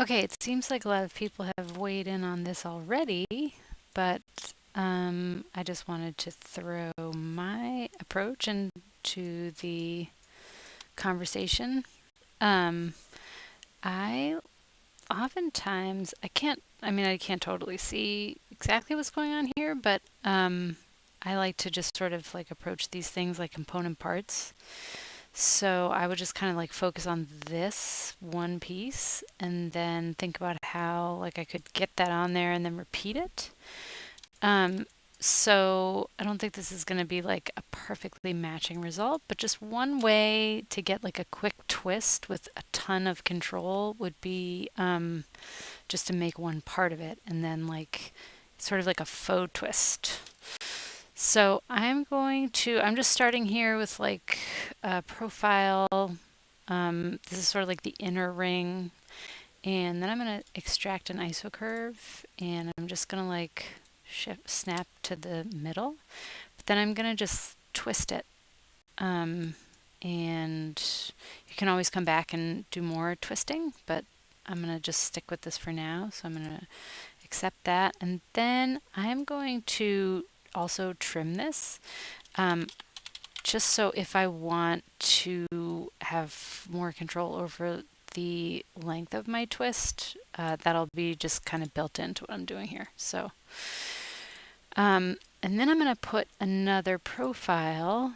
Okay, it seems like a lot of people have weighed in on this already, but I just wanted to throw my approach into the conversation. Um, I oftentimes I can't totally see exactly what's going on here, but I like to just sort of like approach these things like component parts. So I would just kind of like focus on this one piece and then think about how like I could get that on there and then repeat it. Um, so I don't think this is going to be like a perfectly matching result, but just one way to get like a quick twist with a ton of control would be just to make one part of it and then like sort of like a faux twist. So I'm just starting here with like a profile. This is sort of like the inner ring. And then I'm going to extract an isocurve and I'm just going to like snap to the middle. But then I'm going to just twist it. Um, and you can always come back and do more twisting, but I'm going to just stick with this for now. So I'm going to accept that. And then I'm going to also trim this. Um, just so if I want to have more control over the length of my twist, that'll be just kind of built into what I'm doing here. So, and then I'm going to put another profile.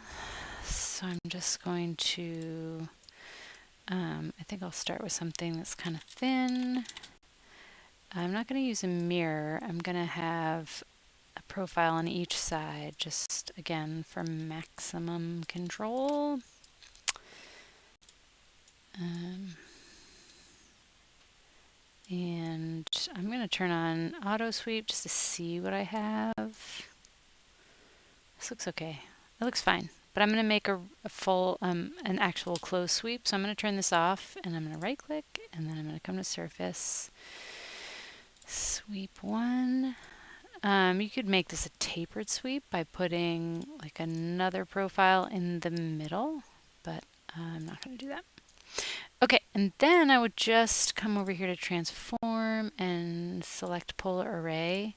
So I'm just going to, I think I'll start with something that's kind of thin. I'm not going to use a mirror. I'm going to have a profile on each side, just again for maximum control. And I'm going to turn on auto sweep just to see what I have. This looks okay. It looks fine. But I'm going to make a full, an actual close sweep. So I'm going to turn this off and I'm going to right click and then I'm going to come to surface. Sweep one. You could make this a tapered sweep by putting like another profile in the middle, but I'm not going to do that. Okay, and then I would just come over here to transform and select polar array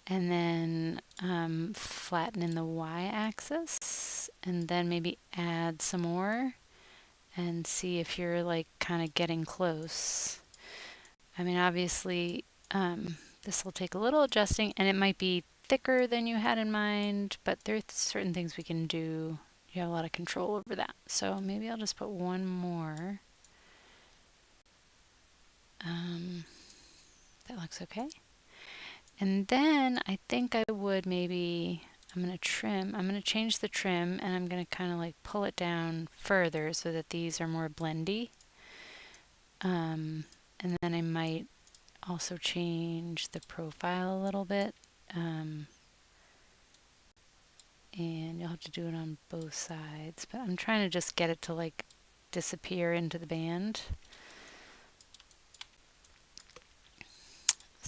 and then flatten in the y-axis and then maybe add some more and see if you're like kind of getting close. I mean, obviously this will take a little adjusting and it might be thicker than you had in mind, but there's certain things we can do. You have a lot of control over that. So maybe I'll just put one more. That looks okay. And then I think I would maybe, I'm going to change the trim and I'm going to kind of like pull it down further so that these are more blendy. And then I might also change the profile a little bit. And you'll have to do it on both sides, but I'm trying to just get it to like disappear into the band.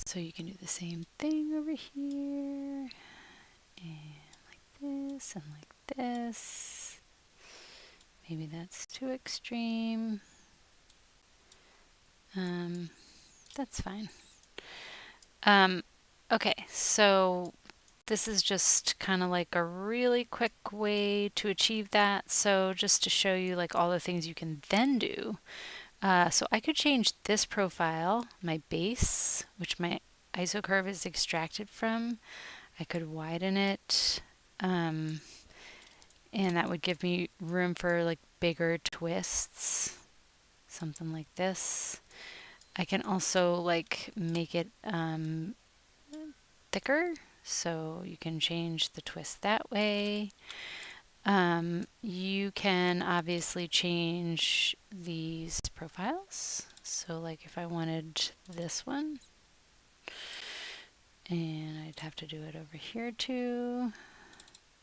So you can do the same thing over here, and like this, and like this. Maybe that's too extreme. That's fine. Okay, so this is just kind of like a really quick way to achieve that. So just to show you like all the things you can then do. So I could change this profile, my base, which my isocurve is extracted from. I could widen it, and that would give me room for like bigger twists, something like this. I can also like make it thicker, so you can change the twist that way. You can obviously change these profiles. So like if I wanted this one, and I'd have to do it over here too.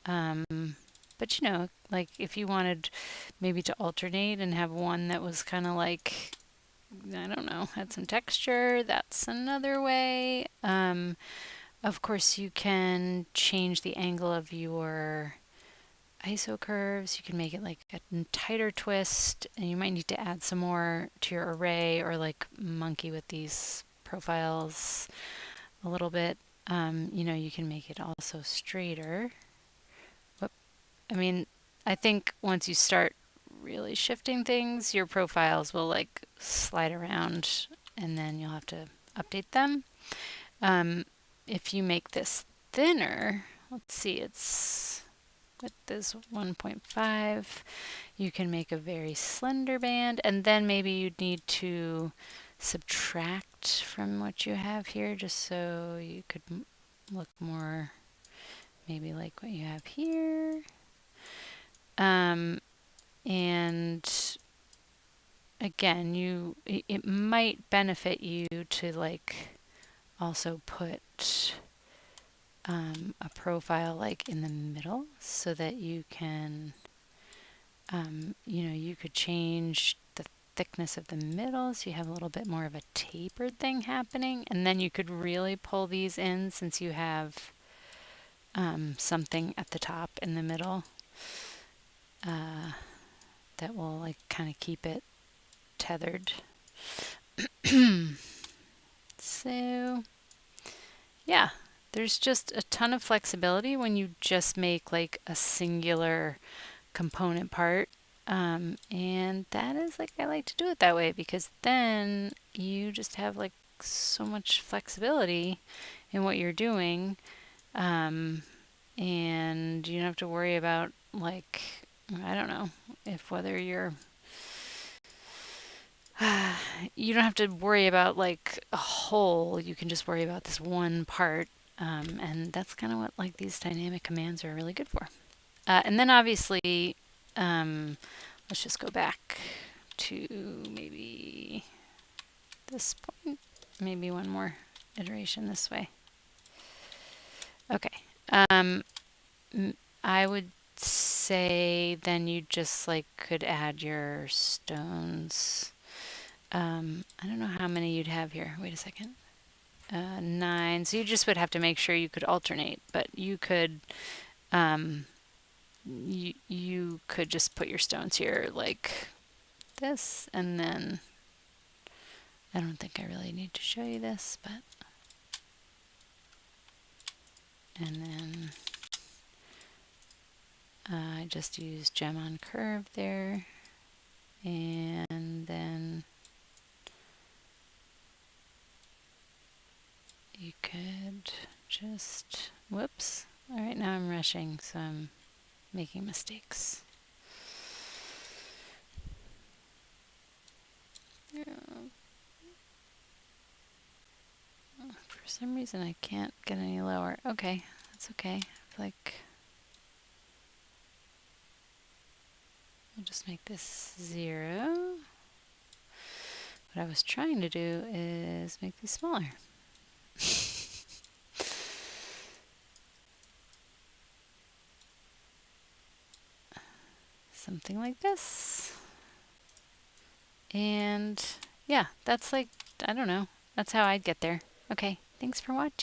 But you know, like if you wanted maybe to alternate and have one that was kind of like, I don't know, had some texture, that's another way. Of course, you can change the angle of your ISO curves. You can make it like a tighter twist, and you might need to add some more to your array or like monkey with these profiles a little bit. You know, you can make it also straighter. Whoop. I mean, I think once you start really shifting things, your profiles will like slide around and then you'll have to update them. If you make this thinner, let's see, it's with this 1.5, you can make a very slender band, and then maybe you'd need to subtract from what you have here just so you could look more maybe like what you have here. And again, it might benefit you to like also put a profile like in the middle so that you can, you know, you could change the thickness of the middle so you have a little bit more of a tapered thing happening, and then you could really pull these in since you have something at the top in the middle that will like kind of keep it tethered. So yeah, there's just a ton of flexibility when you just make like a singular component part. And that is like, I like to do it that way because then you just have like so much flexibility in what you're doing. And you don't have to worry about like, I don't know, if whether you're you don't have to worry about like a whole, you can just worry about this one part. And that's kind of what like these dynamic commands are really good for. And then obviously, let's just go back to maybe this point, maybe one more iteration this way. Okay. I would say then you just like could add your stones. I don't know how many you'd have here. Wait a second. 9. So you just would have to make sure you could alternate, but you could you could just put your stones here like this, and then I don't think I really need to show you this, but and then I just use gem on curve there, and then you could just, whoops, all right, now I'm rushing, so I'm making mistakes. For some reason I can't get any lower. Okay, that's okay. Like, I'll just make this 0. What I was trying to do is make these smaller. Something like this. And yeah, that's like, I don't know. That's how I'd get there. Okay, thanks for watching.